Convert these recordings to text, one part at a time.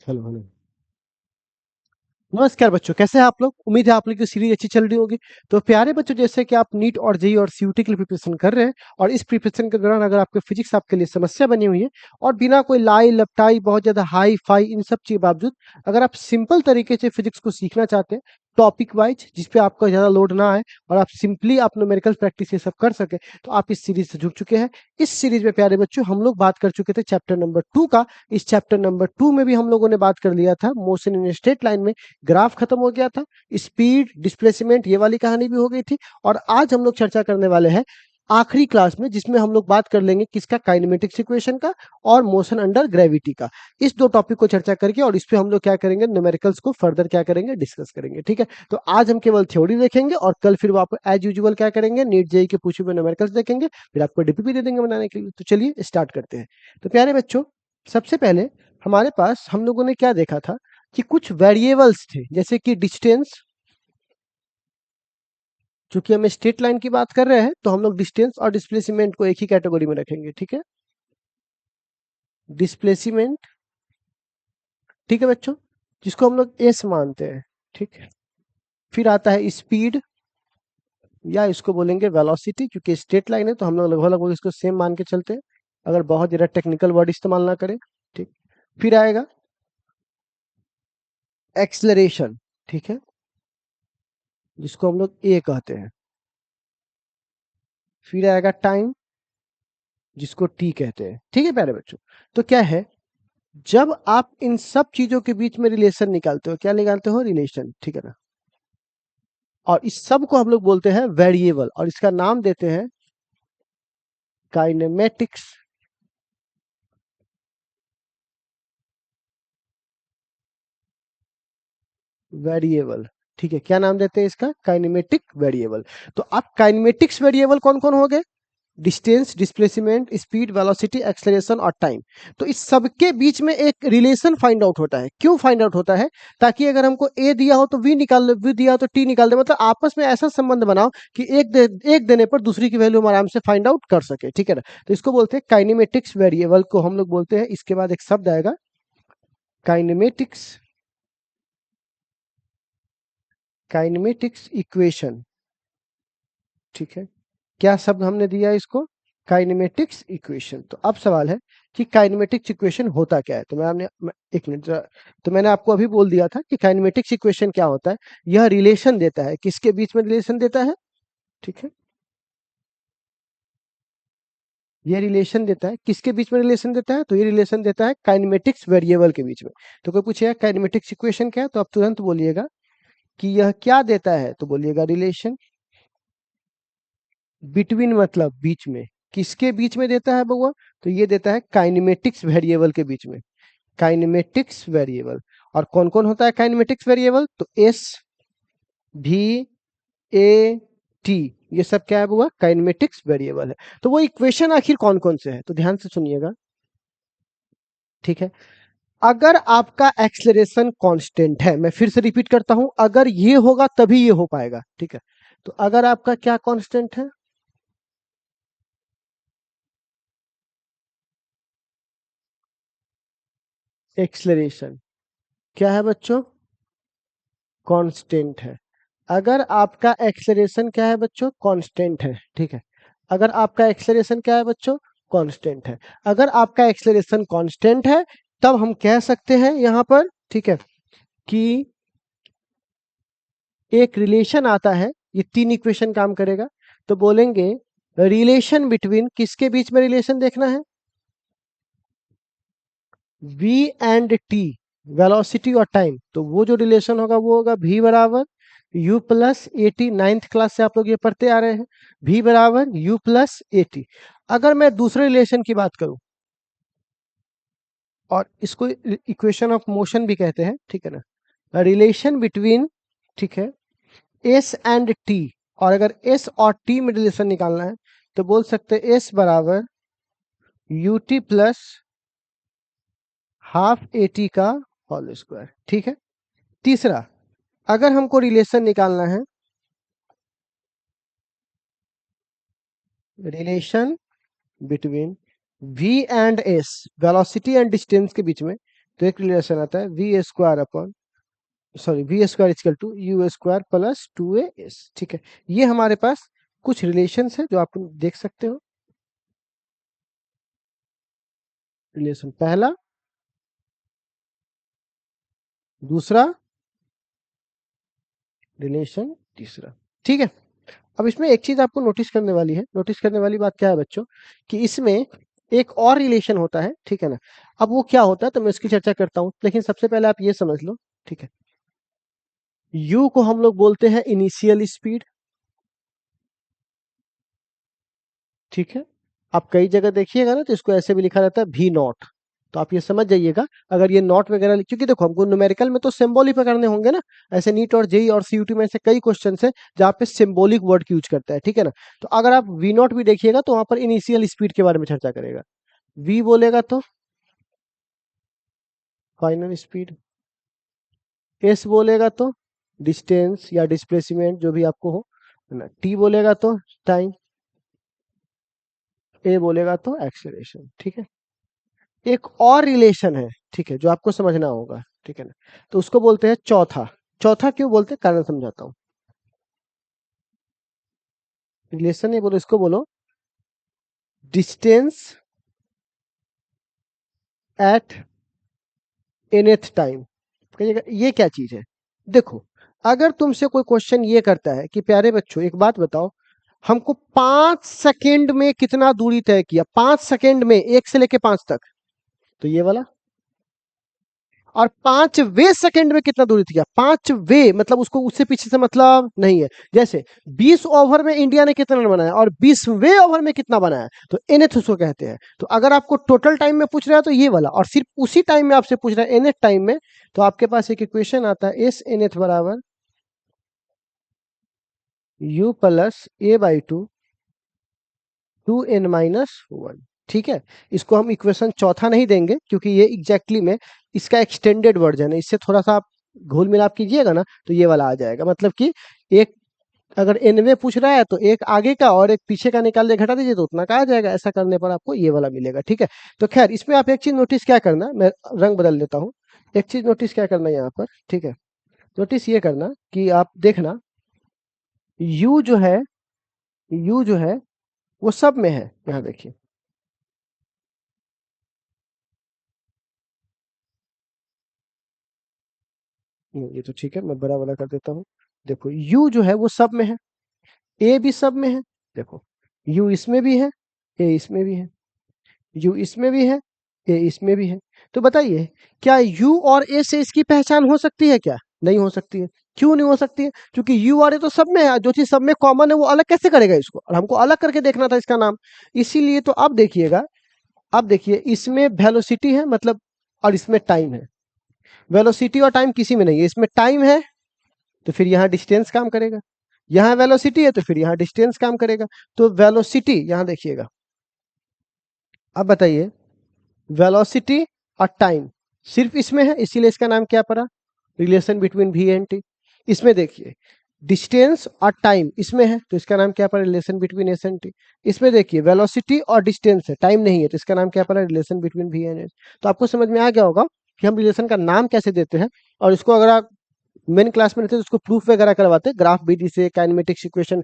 Hello hello. नमस्कार बच्चों, कैसे हैं आप लोग? उम्मीद है आप लोग की सीरीज अच्छी चल रही होगी। तो प्यारे बच्चों, जैसे कि आप नीट और जेईई और सीयूटी के लिए प्रिपरेशन कर रहे हैं और इस प्रिपरेशन के दौरान अगर आपके फिजिक्स आपके लिए समस्या बनी हुई है और बिना कोई लाई लपटाई बहुत ज्यादा हाई फाई इन सब चीज बावजूद अगर आप सिंपल तरीके से फिजिक्स को सीखना चाहते हैं, टॉपिक वाइज, जिसपे आपका ज्यादा लोड ना आए और आप सिंपली आप न्यूमेरिकल प्रैक्टिस ये सब कर सके, तो आप इस सीरीज से जुड़ चुके हैं। इस सीरीज में प्यारे बच्चों हम लोग बात कर चुके थे चैप्टर नंबर 2 का। इस चैप्टर नंबर 2 में भी हम लोगों ने बात कर लिया था मोशन इन स्ट्रेट लाइन में, ग्राफ खत्म हो गया था, स्पीड डिस्प्लेसमेंट ये वाली कहानी भी हो गई थी। और आज हम लोग चर्चा करने वाले हैं आखिरी क्लास में, जिसमें हम लोग बात कर लेंगे किसका, काइनेमेटिक्स इक्वेशन का और मोशन अंडर ग्रेविटी का। इस दो टॉपिक को चर्चा करके और इस पे हम लोग क्या करेंगे, न्यूमेरिकल्स को फर्दर क्या करेंगे, डिस्कस करेंगे। ठीक है, तो आज हम केवल थ्योरी देखेंगे और कल फिर वो आप एज यूजुअल क्या करेंगे, नीट जेईई के पूछे हुए न्यूमेरिकल्स देखेंगे, फिर आपको डीपीपी दे देंगे बनाने के लिए। तो चलिए स्टार्ट करते हैं। तो प्यारे बच्चों, सबसे पहले हमारे पास हम लोगों ने क्या देखा था कि कुछ वेरिएबल्स थे, जैसे कि डिस्टेंस। चूंकि हम स्ट्रेट लाइन की बात कर रहे हैं तो हम लोग डिस्टेंस और डिस्प्लेसमेंट को एक ही कैटेगरी में रखेंगे। ठीक है, डिस्प्लेसमेंट, ठीक है बच्चों, जिसको हम लोग एस मानते हैं। ठीक है, फिर आता है स्पीड, या इसको बोलेंगे वेलोसिटी, क्योंकि स्ट्रेट लाइन है तो हम लोग लगभग लगभग इसको सेम मान के चलते हैं, अगर बहुत ज्यादा टेक्निकल वर्ड इस्तेमाल ना करें। ठीक, फिर आएगा एक्सलरेशन, ठीक है, जिसको हम लोग ए कहते हैं। फिर आएगा टाइम, जिसको टी कहते हैं। ठीक है प्यारे बच्चों, तो क्या है, जब आप इन सब चीजों के बीच में रिलेशन निकालते हो, क्या निकालते हो, रिलेशन, ठीक है ना, और इस सब को हम लोग बोलते हैं वेरिएबल और इसका नाम देते हैं काइनेमेटिक्स वेरिएबल। ठीक है, क्या नाम देते हैं इसका, काइनेमेटिक वेरिएबल। तो आप काइनेमेटिक्स वेरिएबल कौन कौन हो गए, distance, displacement, speed, velocity, acceleration और टाइम। तो इस सबके बीच में एक रिलेशन फाइंड आउट होता है। क्यों फाइंड आउट होता है, ताकि अगर हमको ए दिया हो तो वी निकाल दे, वी दिया हो तो टी निकाल दे, मतलब आपस में ऐसा संबंध बनाओ कि एक देने पर दूसरी की वैल्यू हम आराम से फाइंड आउट कर सके। ठीक है ना, तो इसको बोलते हैं काइनेमेटिक्स वेरिएबल को हम लोग बोलते हैं। इसके बाद एक शब्द आएगा काइनेमेटिक्स, काइनेमेटिक्स इक्वेशन। ठीक है, क्या शब्द हमने दिया इसको, काइनेमेटिक्स इक्वेशन। तो अब सवाल है कि काइनेमेटिक्स इक्वेशन होता क्या है। तो एक मिनट तो मैंने आपको अभी बोल दिया था कि काइनेमेटिक्स इक्वेशन क्या होता है। यह रिलेशन देता है, किसके बीच में रिलेशन देता है, ठीक है, ये रिलेशन देता है, किसके बीच में रिलेशन देता है, तो ये रिलेशन देता है काइनेमेटिक्स वेरिएबल के बीच में। तो कोई पूछेगा काइनेमेटिक्स इक्वेशन क्या है, तो आप तुरंत बोलिएगा कि यह क्या देता है, तो बोलिएगा रिलेशन बिटवीन, मतलब बीच में, किसके बीच में देता है बउआ, तो ये देता है काइनेमेटिक्स वेरिएबल के बीच में, काइनेमेटिक्स वेरिएबल। और कौन कौन होता है काइनेमेटिक्स वेरिएबल, तो एस, भी, ए, टी, ये सब क्या है बउआ, काइनेमेटिक्स वेरिएबल है। तो वो इक्वेशन आखिर कौन कौन से है, तो ध्यान से सुनिएगा। ठीक है, अगर आपका एक्सलेरेशन कांस्टेंट है, मैं फिर से रिपीट करता हूं, अगर ये होगा तभी ये हो पाएगा। ठीक है, तो अगर आपका क्या कांस्टेंट है, एक्सलेरेशन, क्या है बच्चों, कांस्टेंट है। अगर आपका एक्सेलरेशन क्या है बच्चों, कांस्टेंट है। ठीक है, अगर आपका एक्सेलरेशन क्या है बच्चों, कांस्टेंट है। अगर आपका एक्सेलरेशन कांस्टेंट है, तब हम कह सकते हैं यहां पर, ठीक है, कि एक रिलेशन आता है, ये तीन इक्वेशन काम करेगा। तो बोलेंगे रिलेशन बिटवीन, किसके बीच में रिलेशन देखना है, v एंड t, वेलोसिटी और टाइम। तो वो जो रिलेशन होगा वो होगा v बराबर u plus A T. Ninth class से आप लोग ये पढ़ते आ रहे हैं, v बराबर u प्लस ए टी। अगर मैं दूसरे रिलेशन की बात करूं, और इसको इक्वेशन ऑफ मोशन भी कहते हैं, ठीक है ना, रिलेशन बिटवीन, ठीक है, s एंड t, और अगर s और t में रिलेशन निकालना है तो बोल सकते हैं s बराबर u t plus half a t का होल स्क्वायर। ठीक है, तीसरा, अगर हमको रिलेशन निकालना है, relation between v and s, velocity and distance के बीच में, तो एक रिलेशन आता है v square upon v square equal to u square plus 2a s। ठीक है, ये हमारे पास कुछ रिलेशंस है जो आप देख सकते हो। रिलेशन पहला, दूसरा, रिलेशन तीसरा। ठीक है, अब इसमें एक चीज आपको नोटिस करने वाली है। नोटिस करने वाली बात क्या है बच्चों, कि इसमें एक और रिलेशन होता है। ठीक है ना, अब वो क्या होता है तो मैं इसकी चर्चा करता हूं, लेकिन सबसे पहले आप ये समझ लो। ठीक है, u को हम लोग बोलते हैं इनिशियल स्पीड। ठीक है, आप कई जगह देखिएगा ना तो इसको ऐसे भी लिखा रहता है v नॉट। तो आप ये समझ जाइएगा, अगर ये नॉट वगैरह, क्योंकि देखो हमको न्यूमेरिकल में तो सिंबल ही पकड़ने होंगे ना। ऐसे नीट और जेई और सीयूटी में ऐसे कई क्वेश्चन है जहाँ पे सिंबॉलिक वर्ड की यूज करता है। ठीक है ना, तो अगर आप वी नॉट भी देखिएगा तो वहां पर इनिशियल स्पीड के बारे में चर्चा करेगा। वी बोलेगा तो फाइनल स्पीड, एस बोलेगा तो डिस्टेंस या डिस्प्लेसमेंट जो भी आपको हो, है ना। टी बोलेगा तो टाइम, ए बोलेगा तो एक्सेलरेशन। ठीक है, एक और रिलेशन है, ठीक है, जो आपको समझना होगा। ठीक है ना, तो उसको बोलते हैं चौथा। चौथा क्यों बोलते हैं, कारण समझाता हूं। रिलेशन नहीं बोलो, इसको बोलो डिस्टेंस एट nth टाइम। कहिएगा ये क्या चीज है। देखो, अगर तुमसे कोई क्वेश्चन ये करता है कि प्यारे बच्चों एक बात बताओ, हमको 5 सेकेंड में कितना दूरी तय किया, 5 सेकेंड में 1 से लेके 5 तक, तो ये वाला। और 5वें सेकेंड में कितना दूरी थी, 5 वे मतलब उसको उससे पीछे से मतलब नहीं है। जैसे 20 ओवर में इंडिया ने कितना रन बनाया और 20वें ओवर में कितना बनाया, तो एनएथ उसको कहते हैं। तो अगर आपको टोटल टाइम में पूछ रहा है तो ये वाला, और सिर्फ उसी टाइम में आपसे पूछ रहा है एनएथ टाइम में, तो आपके पास एक इक्वेशन आता है एस एनएथ बराबर यू प्लस a/2 2n-1। ठीक है, इसको हम इक्वेशन चौथा नहीं देंगे क्योंकि ये एग्जैक्टली में इसका एक्सटेंडेड वर्जन है। इससे थोड़ा सा आप घोल मिलाप कीजिएगा ना तो ये वाला आ जाएगा। मतलब कि एक अगर एनवे पूछ रहा है तो एक आगे का और एक पीछे का निकाल दे घटा दीजिए तो उतना का आ जाएगा। ऐसा करने पर आपको ये वाला मिलेगा। ठीक है, तो खैर इसमें आप एक चीज नोटिस क्या करना, मैं रंग बदल देता हूँ। एक चीज नोटिस क्या करना यहाँ पर, ठीक है, नोटिस ये करना कि आप देखना यू जो है, यू जो है वो सब में है। यहाँ देखिए, ये तो ठीक है, मैं बड़ा वाला कर देता हूँ। देखो u जो है वो सब में है, a भी सब में है। देखो u इसमें भी है, a इसमें भी है, u इसमें भी है, a इसमें भी है। तो बताइए क्या u और a से इसकी पहचान हो सकती है क्या, नहीं हो सकती है। क्यों नहीं हो सकती है, क्योंकि u और a तो सब में है। जो चीज सब में कॉमन है वो अलग कैसे करेगा इसको, और हमको अलग करके देखना था इसका नाम। इसीलिए तो अब देखिएगा, अब देखिए इसमें वेलोसिटी है मतलब, और इसमें टाइम है। वेलोसिटी और टाइम किसी में नहीं है, इसमें टाइम है तो फिर यहाँ डिस्टेंस काम करेगा, यहाँ वेलोसिटी है तो फिर यहाँ डिस्टेंस काम करेगा। तो वेलोसिटी यहाँ देखिएगा, अब बताइए वेलोसिटी और टाइम सिर्फ इसमें है, इसीलिए इसका नाम क्या पड़ा, relation between v and t। इसमें देखिए डिस्टेंस और टाइम इसमें है तो इसका नाम क्या पड़ा, relation between s and t। इसमें देखिए वेलोसिटी और डिस्टेंस है, टाइम नहीं है, तो इसका नाम क्या पड़ा, relation between v and s। तो आपको समझ में आ गया होगा कि हम रिलेशन का नाम कैसे देते हैं। और इसको अगर आप मेन क्लास में रहते तो उसको प्रूफ वगैरह करवाते, ग्राफ विधि से, काइनेमेटिक्स इक्वेशन,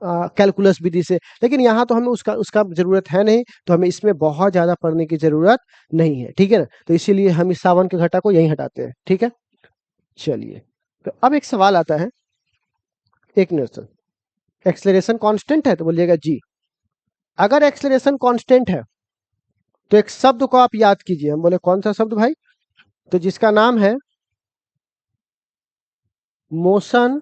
कैलकुलस विधि से। लेकिन यहाँ तो हमें उसका उसका जरूरत है नहीं, तो हमें इसमें बहुत ज्यादा पढ़ने की जरूरत नहीं है। ठीक है ना, तो इसीलिए हम इस सावन के घटा को यहीं हटाते हैं। ठीक है, चलिए, तो अब एक सवाल आता है, एक मिनट, एक्सलेरेशन कांस्टेंट है तो बोलिएगा जी। अगर एक्सलेरेशन कांस्टेंट है तो एक शब्द को आप याद कीजिए। हम बोले कौन सा शब्द भाई, तो जिसका नाम है मोशन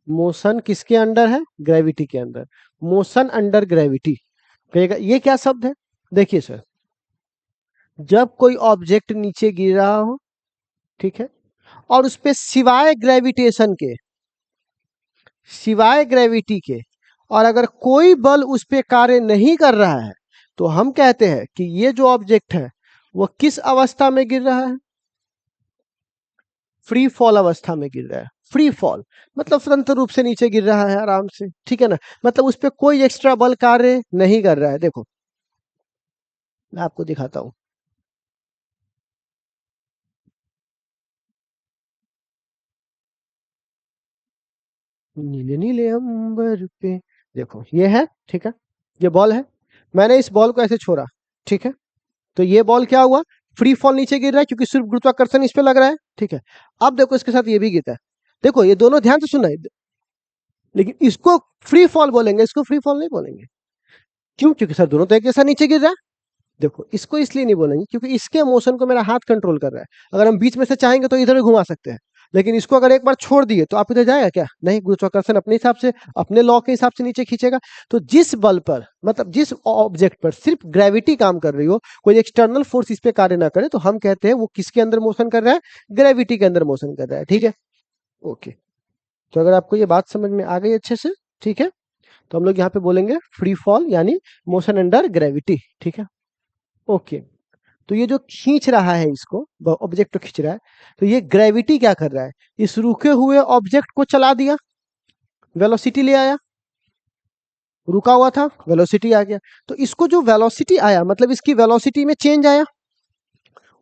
मोशन किसके अंडर है, ग्रेविटी के अंदर। मोशन अंडर ग्रेविटी, कहेगा ये क्या शब्द है। देखिए सर, जब कोई ऑब्जेक्ट नीचे गिर रहा हो, ठीक है, और उस पे सिवाय ग्रेविटेशन के, सिवाय ग्रेविटी के, और अगर कोई बल उस पे कार्य नहीं कर रहा है, तो हम कहते हैं कि ये जो ऑब्जेक्ट है वो किस अवस्था में गिर रहा है, फ्री फॉल अवस्था में गिर रहा है। फ्री फॉल, मतलब स्वतंत्र रूप से नीचे गिर रहा है आराम से, ठीक है ना, मतलब उस पर कोई एक्स्ट्रा बल कार्य नहीं कर रहा है। देखो मैं आपको दिखाता हूँ। नीले नीले अंबर पे, देखो ये है, ठीक है, ये बॉल है, मैंने इस बॉल को ऐसे छोड़ा, ठीक है, तो ये बॉल क्या हुआ, फ्री फॉल नीचे गिर रहा है क्योंकि सिर्फ गुरुत्वाकर्षण इस पे लग रहा है, ठीक है। अब देखो इसके साथ ये भी गिरता है, देखो ये दोनों ध्यान से सुनना है, लेकिन इसको फ्री फॉल बोलेंगे, इसको फ्री फॉल नहीं बोलेंगे। क्यों? क्योंकि सर दोनों तो एक जैसा नीचे गिर रहा है। देखो इसको इसलिए नहीं बोलेंगे क्योंकि इसके मोशन को मेरा हाथ कंट्रोल कर रहा है, अगर हम बीच में से चाहेंगे तो इधर भी घुमा सकते हैं, लेकिन इसको अगर एक बार छोड़ दिए तो आप इधर जाएगा क्या? नहीं, गुरुत्वाकर्षण अपने हिसाब से, अपने लॉ के हिसाब से नीचे खींचेगा। तो जिस बल पर, मतलब जिस ऑब्जेक्ट पर सिर्फ ग्रेविटी काम कर रही हो, कोई एक्सटर्नल फोर्स इस पे कार्य ना करे, तो हम कहते हैं वो किसके अंदर मोशन कर रहा है? ग्रेविटी के अंदर मोशन कर रहा है, ठीक है। ओके, तो अगर आपको ये बात समझ में आ गई अच्छे से, ठीक है, तो हम लोग यहाँ पे बोलेंगे फ्री फॉल यानी मोशन अंडर ग्रेविटी, ठीक है। ओके, तो ये जो खींच रहा है इसको, ऑब्जेक्ट को खींच रहा है, तो ये ग्रेविटी क्या कर रहा है, इस रुके हुए ऑब्जेक्ट को चला दिया, वेलोसिटी ले आया, रुका हुआ था वेलोसिटी आ गया। तो इसको जो वेलोसिटी आया, मतलब इसकी वेलोसिटी में चेंज आया,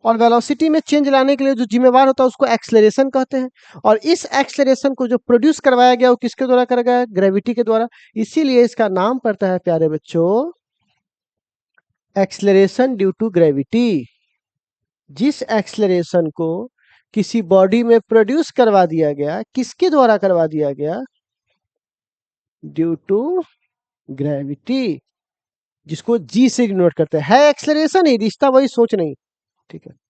और वेलोसिटी में चेंज लाने के लिए जो जिम्मेवार होता है उसको एक्सेलरेशन कहते हैं, और इस एक्सेलरेशन को जो प्रोड्यूस करवाया गया वो किसके द्वारा करा गया? ग्रेविटी के द्वारा। इसीलिए इसका नाम पड़ता है प्यारे बच्चों एक्सेलरेशन ड्यू टू ग्रेविटी। जिस एक्सेलरेशन को किसी बॉडी में प्रोड्यूस करवा दिया गया, किसके द्वारा करवा दिया गया? ड्यू टू ग्रेविटी, जिसको जी से डिनोट करते हैं। है एक्सेलरेशन ही, रिश्ता वही, सोच नहीं, ठीक है।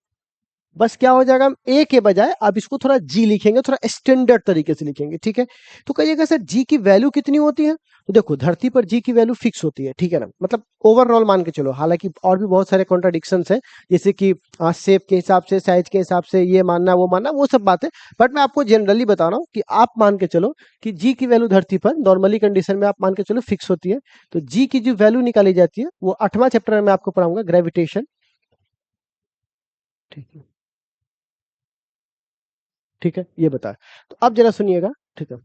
बस क्या हो जाएगा, हम ए के बजाय अब इसको थोड़ा जी लिखेंगे, थोड़ा स्टैंडर्ड तरीके से लिखेंगे, ठीक है। तो कहिएगा सर जी की वैल्यू कितनी होती है? तो देखो धरती पर जी की वैल्यू फिक्स होती है, ठीक है ना, मतलब ओवरऑल मान के चलो, हालांकि और भी बहुत सारे कॉन्ट्राडिक्शंस है, जैसे कि शेप के हिसाब से, साइज के हिसाब से, ये मानना वो मानना, वो सब बात है। बट मैं आपको जनरली बता रहा हूँ कि आप मान के चलो कि जी की वैल्यू धरती पर नॉर्मली कंडीशन में आप मान के चलो फिक्स होती है। तो जी की जो वैल्यू निकाली जाती है वो 8वां चैप्टर में आपको पढ़ाऊंगा, ग्रेविटेशन, ठीक है, ठीक है, ये बताया। तो अब जरा सुनिएगा, ठीक है।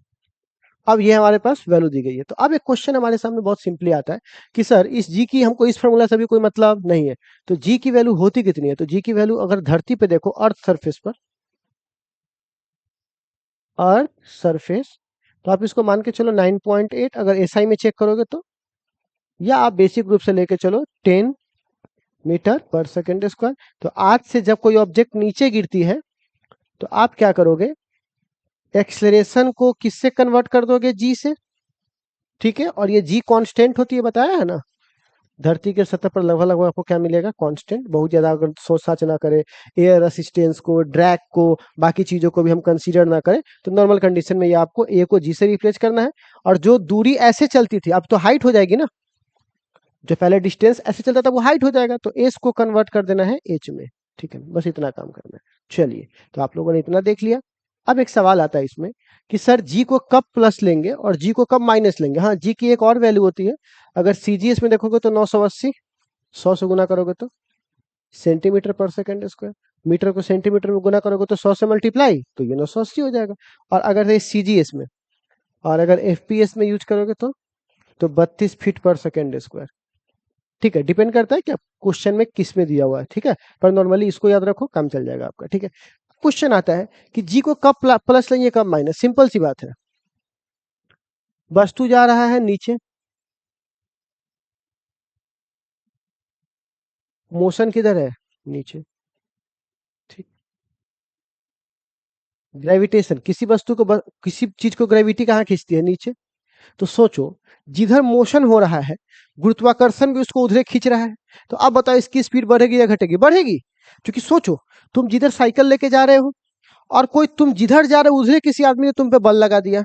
अब ये हमारे पास वैल्यू दी गई है, तो अब एक क्वेश्चन हमारे सामने बहुत सिंपली आता है कि सर इस जी की हमको इस फॉर्मूला से भी कोई मतलब नहीं है, तो जी की वैल्यू होती कितनी है? तो जी की वैल्यू अगर धरती पे देखो, अर्थ सरफेस पर, अर्थ सरफेस, तो आप इसको मान के चलो 9.8, अगर एसआई में चेक करोगे तो, या आप बेसिक रूप से लेके चलो 10 मीटर पर सेकेंड स्क्वायर। तो आज से जब कोई ऑब्जेक्ट नीचे गिरती है तो आप क्या करोगे, एक्सलरेशन को किससे कन्वर्ट कर दोगे? जी से, ठीक है। और ये जी कांस्टेंट होती है, बताया है ना, धरती के सतह पर लगभग लगभग आपको क्या मिलेगा? कांस्टेंट। बहुत ज्यादा अगर सोच साच ना करे, एयर असिस्टेंस को, ड्रैग को, बाकी चीजों को भी हम कंसीडर ना करें, तो नॉर्मल कंडीशन में ये आपको ए को जी से रिप्लेस करना है। और जो दूरी ऐसे चलती थी, अब तो हाइट हो जाएगी ना, जो पहले डिस्टेंस ऐसे चलता था वो हाइट हो जाएगा, तो एस को कन्वर्ट कर देना है एच में, ठीक है, बस इतना काम करना है। चलिए, तो आप लोगों ने इतना देख लिया। अब एक सवाल आता है इसमें कि सर जी को कब प्लस लेंगे और जी को कब माइनस लेंगे? हाँ, जी की एक और वैल्यू होती है, अगर सीजीएस में देखोगे तो 980, 100 से गुना करोगे तो सेंटीमीटर पर सेकंड स्क्वायर, मीटर को सेंटीमीटर में गुना करोगे तो 100 से मल्टीप्लाई, तो ये 980 हो जाएगा। और अगर ये सीजीएस में, और अगर एफपीएस में यूज करोगे तो 32 फीट पर सेकंड स्क्वायर, ठीक है। डिपेंड करता है कि आप क्वेश्चन में किस में दिया हुआ है, ठीक है, पर नॉर्मली इसको याद रखो, काम चल जाएगा आपका, ठीक है। क्वेश्चन आता है कि जी को कब प्लस लेंगे, कब माइनस? सिंपल सी बात है, वस्तु जा रहा है नीचे, मोशन किधर है? नीचे, ठीक। ग्रेविटेशन, किसी वस्तु को किसी चीज को ग्रेविटी कहाँ खींचती है? नीचे। तो सोचो, जिधर मोशन हो रहा है, गुरुत्वाकर्षण भी उसको उधरे खींच रहा है, तो अब बताओ इसकी स्पीड बढ़ेगी या घटेगी? बढ़ेगी, क्योंकि सोचो, तुम जिधर साइकिल लेके जा रहे हो, और कोई तुम जिधर जा रहे हो उधरे किसी आदमी ने तुम पे बल लगा दिया।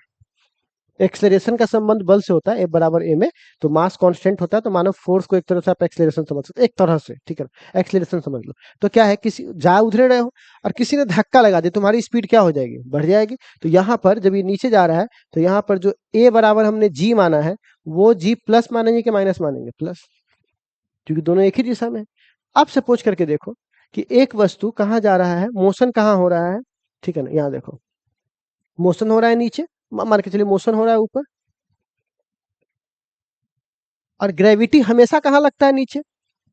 एक्सेलरेशन का संबंध बल से होता है, ए बराबर ए में, तो मास कांस्टेंट होता है, तो मानो फोर्स को एक तरह से आप एक्सेलरेशन समझ सकते, एक तरह से, ठीक है, एक्सेलरेशन समझ लो। तो क्या है, किसी जा उधरे रहे हो और किसी ने धक्का लगा दिया, तुम्हारी स्पीड क्या हो जाएगी? बढ़ जाएगी। तो यहाँ पर जब ये नीचे जा रहा है, तो यहाँ पर जो ए बराबर हमने जी माना है, वो जी प्लस मानेंगे कि माइनस मानेंगे? प्लस, क्योंकि दोनों एक ही दिशा में है। अब सपोज करके देखो कि एक वस्तु कहाँ जा रहा है, मोशन कहाँ हो रहा है, ठीक है ना, यहाँ देखो, मोशन हो रहा है नीचे, मान के चलिए मोशन हो रहा है ऊपर, और ग्रेविटी हमेशा कहाँ लगता है? नीचे।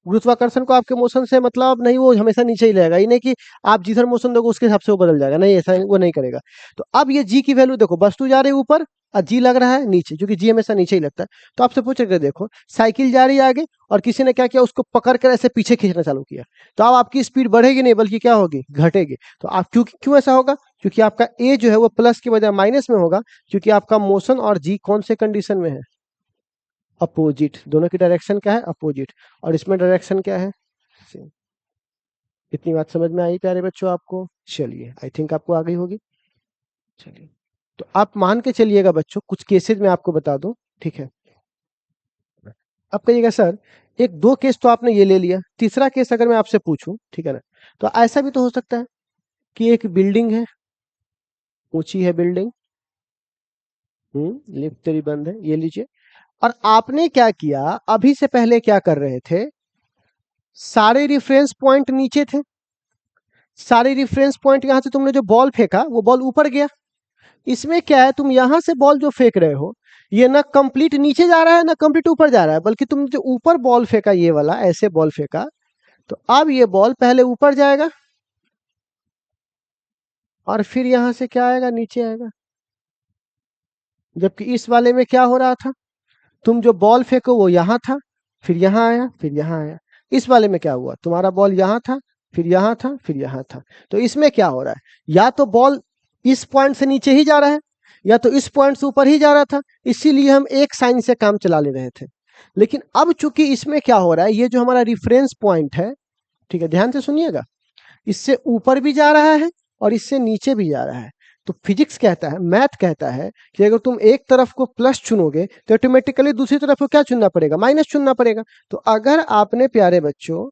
गुरुत्वाकर्षण को आपके मोशन से मतलब नहीं, वो हमेशा नीचे ही रहेगा, ये नहीं कि आप जिधर मोशन दोगे उसके हिसाब से वो बदल जाएगा, नहीं, ऐसा वो नहीं करेगा। तो अब ये जी की वैल्यू देखो, वस्तु जा रही है ऊपर और जी लग रहा है नीचे, क्योंकि जी हमेशा नीचे ही लगता है। तो आपसे पूछ रहे देखो, साइकिल जा रही है आगे और किसी ने क्या किया, उसको पकड़ कर ऐसे पीछे खींचना चालू किया, तो अब आपकी स्पीड बढ़ेगी नहीं बल्कि क्या होगी, घटेगी। तो आप क्यों ऐसा होगा? क्योंकि आपका ए जो है वो प्लस की बजाय माइनस में होगा, क्योंकि आपका मोशन और जी कौन से कंडीशन में है? अपोजिट। दोनों की डायरेक्शन क्या है? अपोजिट। और इसमें डायरेक्शन क्या है? सेम। इतनी बात समझ में आई प्यारे बच्चों आपको? चलिए, आई थिंक आपको आ गई होगी। चलिए, तो आप मान के चलिएगा बच्चों, कुछ केसेस में आपको बता दूं, ठीक है? आप कहिएगा सर, एक दो केस तो आपने ये ले लिया, तीसरा केस अगर मैं आपसे पूछूं, ठीक है ना, तो ऐसा भी तो हो सकता है कि एक बिल्डिंग है, ऊंची है बिल्डिंग, लिफ्ट तेरी बंद है, ये लीजिए। और आपने क्या किया, अभी से पहले क्या कर रहे थे, सारे रिफरेंस पॉइंट नीचे थे, सारे रिफरेंस पॉइंट यहां से तुमने जो बॉल फेंका वो बॉल ऊपर गया। इसमें क्या है, तुम यहां से बॉल जो फेंक रहे हो, ये ना कंप्लीट नीचे जा रहा है ना कंप्लीट ऊपर जा रहा है, बल्कि तुम जो ऊपर बॉल फेंका, ये वाला ऐसे बॉल फेंका, तो अब ये बॉल पहले ऊपर जाएगा और फिर यहां से क्या आएगा, नीचे आएगा। जबकि इस वाले में क्या हो रहा था, तुम जो बॉल फेंको वो यहां था, फिर यहां आया, फिर यहां आया। इस वाले में क्या हुआ, तुम्हारा बॉल यहां था, फिर यहां था, फिर यहां था। तो इसमें क्या हो रहा है, या तो बॉल इस पॉइंट से नीचे ही जा रहा है, या तो इस पॉइंट से ऊपर ही जा रहा था, इसीलिए हम एक साइन से काम चला ले रहे थे। लेकिन अब चूंकि इसमें क्या हो रहा है, ये जो हमारा रिफरेंस पॉइंट है, ठीक है, ध्यान से सुनिएगा, इससे ऊपर भी जा रहा है और इससे नीचे भी जा रहा है। तो फिजिक्स कहता है, मैथ कहता है कि अगर तुम एक तरफ को प्लस चुनोगे तो ऑटोमेटिकली दूसरी तरफ को क्या चुनना पड़ेगा, माइनस चुनना पड़ेगा। तो अगर आपने प्यारे बच्चों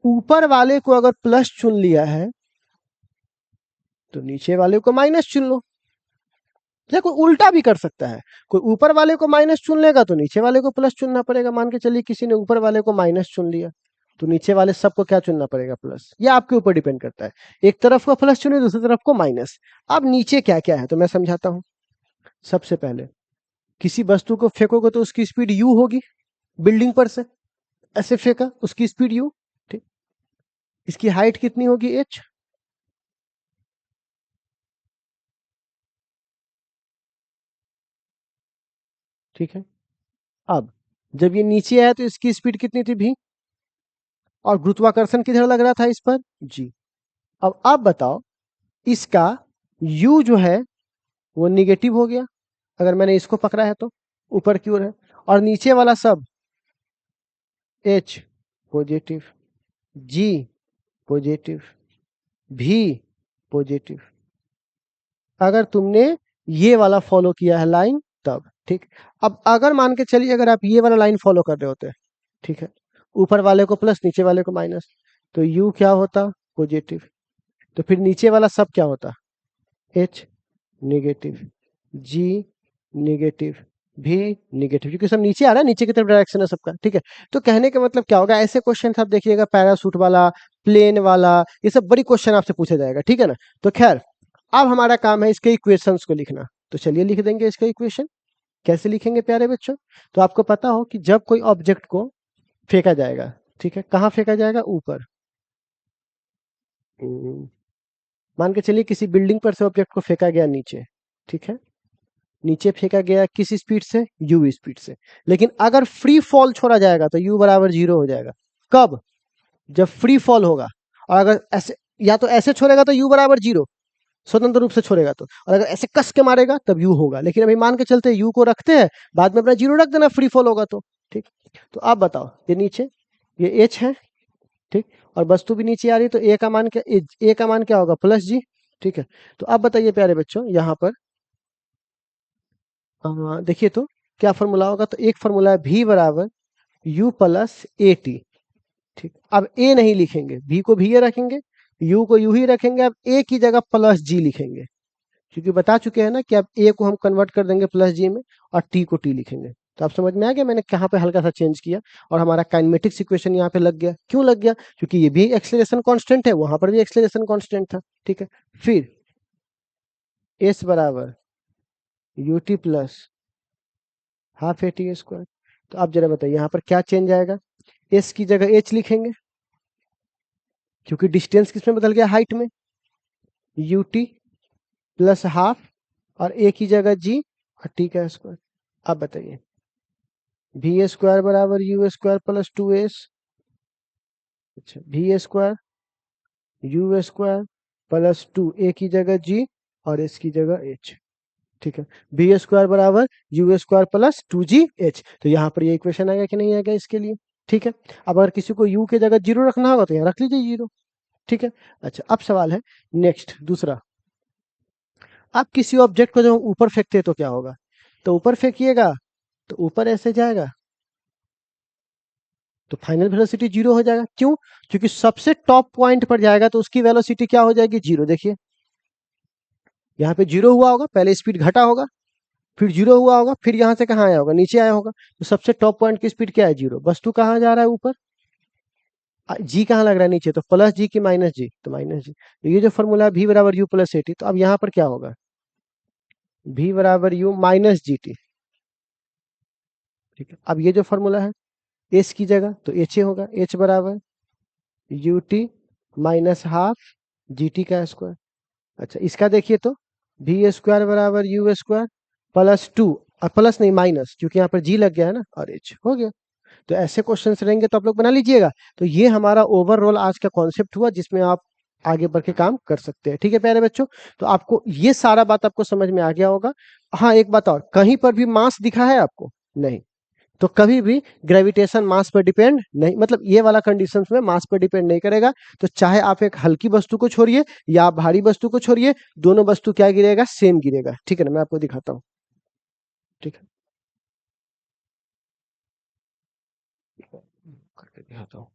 ऊपर वाले को अगर प्लस चुन लिया है तो नीचे वाले को माइनस चुन लो। या कोई उल्टा भी कर सकता है, कोई ऊपर वाले को माइनस चुन लेगा तो नीचे वाले को प्लस चुनना पड़ेगा। मान के चलिए किसी ने ऊपर वाले को माइनस चुन लिया, तो नीचे वाले सबको क्या चुनना पड़ेगा, प्लस। ये आपके ऊपर डिपेंड करता है, एक तरफ को प्लस चुने दूसरी तरफ को माइनस। अब नीचे क्या क्या है तो मैं समझाता हूं। सबसे पहले, किसी वस्तु को फेंकोगे तो उसकी स्पीड यू होगी, बिल्डिंग पर से ऐसे फेंका, उसकी स्पीड यू, ठीक। इसकी हाइट कितनी होगी, एच, ठीक है। अब जब ये नीचे आया तो इसकी स्पीड कितनी थी, भी, और गुरुत्वाकर्षण किधर लग रहा था, इस पर, जी। अब आप बताओ, इसका u जो है वो निगेटिव हो गया, अगर मैंने इसको पकड़ा है तो, ऊपर की ओर है, और नीचे वाला सब h positive, g positive, v positive. अगर तुमने ये वाला फॉलो किया है लाइन तब, ठीक। अब अगर मान के चलिए अगर आप ये वाला लाइन फॉलो कर रहे होते, ठीक है, ऊपर वाले को प्लस नीचे वाले को माइनस, तो u क्या होता, पॉजिटिव। तो फिर नीचे वाला सब क्या होता, h नेगेटिव, g नेगेटिव, भी नेगेटिव, क्योंकि सब नीचे आ रहा है, नीचे की तरफ डायरेक्शन है सबका, ठीक है। तो कहने का मतलब क्या होगा, ऐसे क्वेश्चन आप देखिएगा, पैरासूट वाला, प्लेन वाला, ये सब बड़ी क्वेश्चन आपसे पूछा जाएगा, ठीक है ना। तो खैर, अब हमारा काम है इसके इक्वेशंस को लिखना, तो चलिए लिख देंगे इसका इक्वेशन। कैसे लिखेंगे प्यारे बच्चों, तो आपको पता हो कि जब कोई ऑब्जेक्ट को फेंका जाएगा, ठीक है, कहाँ फेंका जाएगा, ऊपर। मान के चलिए किसी बिल्डिंग पर से ऑब्जेक्ट को फेंका गया नीचे, ठीक है, नीचे फेंका गया किस स्पीड से, u स्पीड से। लेकिन अगर फ्री फॉल छोड़ा जाएगा तो u बराबर 0 हो जाएगा। कब, जब फ्री फॉल होगा। और अगर ऐसे, या तो ऐसे छोड़ेगा तो u बराबर 0, स्वतंत्र रूप से छोड़ेगा तो, और अगर ऐसे कस के मारेगा तब u होगा। लेकिन अभी मान के चलते u को रखते हैं, बाद में अपना 0 रख देना, फ्री फॉल होगा तो, ठीक। तो आप बताओ, ये नीचे, ये h है, ठीक, और वस्तु भी नीचे आ रही है, तो a का मान क्या, a का मान क्या होगा, प्लस g, ठीक है। तो आप बताइए प्यारे बच्चों, यहाँ पर देखिए तो क्या फॉर्मूला होगा, तो एक फॉर्मूला है v बराबर u प्लस ए टी, ठीक। अब a नहीं लिखेंगे, v को भी रखेंगे, u को u ही रखेंगे, अब a की जगह प्लस g लिखेंगे, क्योंकि बता चुके हैं ना कि अब a को हम कन्वर्ट कर देंगे प्लस g में, और t को t लिखेंगे। तो आप समझ में आ गया मैंने कहाँ पे हल्का सा चेंज किया, और हमारा काइनेमेटिक्स इक्वेशन यहाँ पे लग गया। क्यों लग गया, क्योंकि ये भी एक्सेलरेशन कांस्टेंट है, वहां पर भी एक्सेलरेशन कांस्टेंट था, ठीक है। फिर एस बराबर u t plus half a T square. तो आप जरा बताइए यहाँ पर क्या चेंज आएगा? एस की जगह एच लिखेंगे क्योंकि डिस्टेंस किसमें बदल गया, हाइट में। यू टी प्लस हाफ और ए की जगह जी और टी का स्क्वायर। आप बताइए भी स्क्वायर बराबर यू स्क्वायर प्लस 2s। अच्छा, भी स्क्वायर यू स्क्वायर प्लस 2 ए की जगह जी और एस की जगह एच। ठीक है, बी स्क्वायर बराबर यू स्क्वायर प्लस 2gh। तो यहाँ पर ये इक्वेशन आएगा कि नहीं आएगा इसके लिए? ठीक है, अब अगर किसी को u की जगह 0 रखना होगा तो यहाँ रख लीजिए 0। ठीक है, अच्छा अब सवाल है नेक्स्ट दूसरा। आप किसी ऑब्जेक्ट को जब ऊपर फेंकते हैं तो क्या होगा? तो ऊपर फेंकिएगा तो ऊपर ऐसे जाएगा तो फाइनल वेलोसिटी 0 हो जाएगा। क्यों? क्योंकि सबसे टॉप पॉइंट पर जाएगा तो उसकी वेलोसिटी क्या हो जाएगी, 0। देखिए यहाँ पे 0 हुआ होगा, पहले स्पीड घटा होगा, फिर 0 हुआ होगा, फिर यहाँ से कहाँ आया होगा, नीचे आया होगा। तो सबसे टॉप पॉइंट की स्पीड क्या है, 0। वस्तु कहाँ जा रहा है, ऊपर। जी कहाँ लग रहा है, नीचे। तो प्लस जी की माइनस जी, तो माइनस जी। तो ये जो फॉर्मूला है भी बराबर यू प्लस ए टी, तो अब यहाँ पर क्या होगा, भी बराबर यू माइनस जी टी। ठीक है, अब ये जो फॉर्मूला है एच की जगह तो एच ए होगा, एच बराबर u T minus half G T का स्क्वायर। अच्छा इसका देखिए तो भी स्क्वायर बराबर यू स्क्वायर प्लस 2 और प्लस नहीं माइनस, क्योंकि यहाँ पर जी लग गया है ना, और एच हो गया। तो ऐसे क्वेश्चंस रहेंगे तो आप लोग बना लीजिएगा। तो ये हमारा ओवरऑल आज का कॉन्सेप्ट हुआ जिसमें आप आगे बढ़ के काम कर सकते हैं। ठीक है प्यारे बच्चों, तो आपको ये सारा बात आपको समझ में आ गया होगा। हाँ एक बात और, कहीं पर भी मास दिखा है आपको? नहीं। तो कभी भी ग्रेविटेशन मास पर डिपेंड नहीं, मतलब ये वाला कंडीशंस में मास पर डिपेंड नहीं करेगा। तो चाहे आप एक हल्की वस्तु को छोड़िए या आप भारी वस्तु को छोड़िए, दोनों वस्तु क्या गिरेगा, सेम गिरेगा। ठीक है ना, मैं आपको दिखाता हूँ। ठीक है, करके दिखाता हूँ।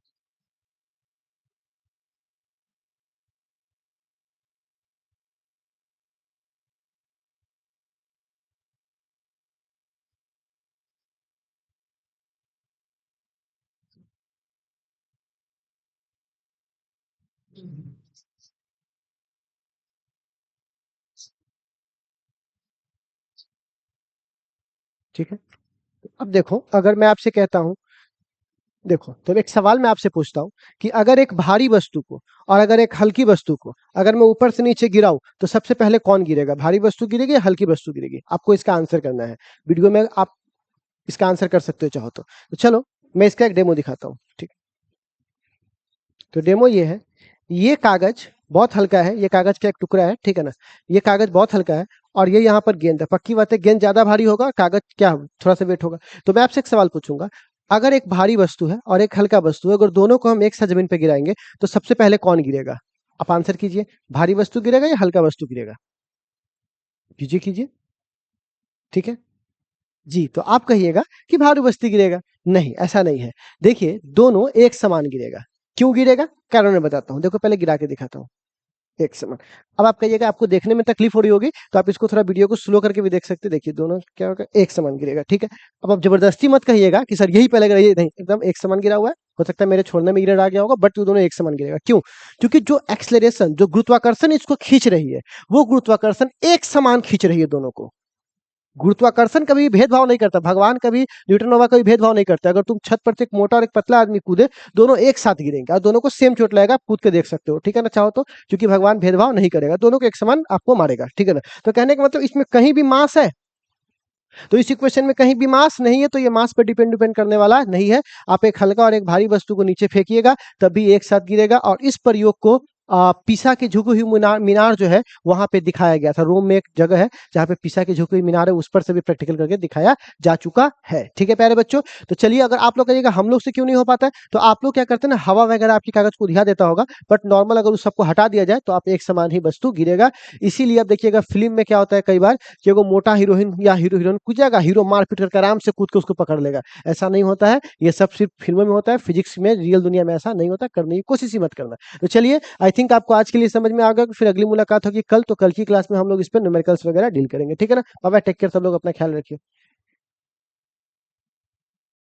ठीक है, अब देखो अगर मैं आपसे कहता हूं, देखो तो एक सवाल मैं आपसे पूछता हूं कि अगर एक भारी वस्तु को और अगर एक हल्की वस्तु को अगर मैं ऊपर से नीचे गिराऊं तो सबसे पहले कौन गिरेगा, भारी वस्तु गिरेगी या हल्की वस्तु गिरेगी? आपको इसका आंसर करना है। वीडियो में आप इसका आंसर कर सकते हो चाहो तो चलो मैं इसका एक डेमो दिखाता हूँ। ठीक, तो डेमो ये है, ये कागज बहुत हल्का है, ये कागज का एक टुकड़ा है, ठीक है ना। ये कागज बहुत हल्का है और ये यहाँ पर गेंद है। पक्की बात है गेंद ज्यादा भारी होगा, कागज क्या थोड़ा सा वेट होगा। तो मैं आपसे एक सवाल पूछूंगा, अगर एक भारी वस्तु है और एक हल्का वस्तु है, अगर दोनों को हम एक साथ जमीन पर गिराएंगे तो सबसे पहले कौन गिरेगा? आप आंसर कीजिए, भारी वस्तु गिरेगा या हल्का वस्तु गिरेगा? कीजिए कीजिए। ठीक है जी, तो आप कहिएगा कि भारी वस्तु गिरेगा। नहीं, ऐसा नहीं है। देखिए दोनों एक समान गिरेगा। क्यों गिरेगा, कारण मैं बताता हूँ। देखो पहले गिरा के दिखाता हूँ, एक समान। अब आप कहिएगा आपको देखने में तकलीफ हो रही होगी तो आप इसको थोड़ा वीडियो को स्लो करके भी देख सकते हैं। देखिए दोनों क्या होगा, एक समान गिरेगा। ठीक है, अब आप जबरदस्ती मत कहिएगा कि सर यही पहले गिरा, ये नहीं, एकदम एक समान गिरा हुआ है। हो सकता है मेरे छोड़ने में गिर आ गया होगा, बट वो दोनों एक समान गिरेगा। क्यों? क्योंकि जो एक्सलेरेशन, जो गुरुत्वाकर्षण इसको खींच रही है, वो गुरुत्वाकर्षण एक समान खींच रही है दोनों को। गुरुत्वाकर्षण कभी भेदभाव नहीं करता, भगवान कभी न्यूटन बाबा कभी भेदभाव नहीं करते। अगर तुम छत पर से एक मोटा और एक पतला आदमी कूदे, दोनों एक साथ गिरेंगे और दोनों को सेम चोट लगेगा, आप कूद के देख सकते हो। ठीक है ना, चाहो तो, क्योंकि भगवान भेदभाव नहीं करेगा, दोनों को एक समान आपको मारेगा। ठीक है ना, तो कहने का मतलब इसमें कहीं भी मास है, तो इस इक्वेशन में कहीं भी मास नहीं है, तो ये मास पर डिपेंड करने वाला नहीं है। आप एक हल्का और एक भारी वस्तु को नीचे फेंकिएगा तभी एक साथ गिरेगा। और इस प्रयोग को पीसा की झुकी हुई मीनार जो है वहां पे दिखाया गया था। रोम में एक जगह है जहाँ पे पीसा की झुकी हुई मीनार है, उस पर से भी प्रैक्टिकल करके दिखाया जा चुका है। ठीक है प्यारे बच्चों, तो चलिए, अगर आप लोग कहिएगा हम लोग से क्यों नहीं हो पाता है, तो आप लोग क्या करते हैं ना, हवा वगैरह आपकी कागज को उधिया देता होगा, बट नॉर्मल अगर उस सबको हटा दिया जाए तो आप एक समान ही वस्तु गिरेगा। इसीलिए अब देखिएगा फिल्म में क्या होता है कई बार कि वो मोटा हीरोइन या हीरोइन कूद जाएगा, हीरो मारपीट करके आराम से कूद के उसको पकड़ लेगा। ऐसा नहीं होता है, ये सब सिर्फ फिल्मों में होता है। फिजिक्स में, रियल दुनिया में ऐसा नहीं होता, करने की कोशिश ही मत करना। तो चलिए, आई थिंक आपको आज के लिए समझ में आ गया। फिर अगली मुलाकात होगी कल, तो कल की क्लास में हम लोग इस पर न्यूमेरिकल्स वगैरह डील करेंगे। ठीक है ना, बाय बाय, टेक केयर, सब लोग अपना ख्याल रखिए।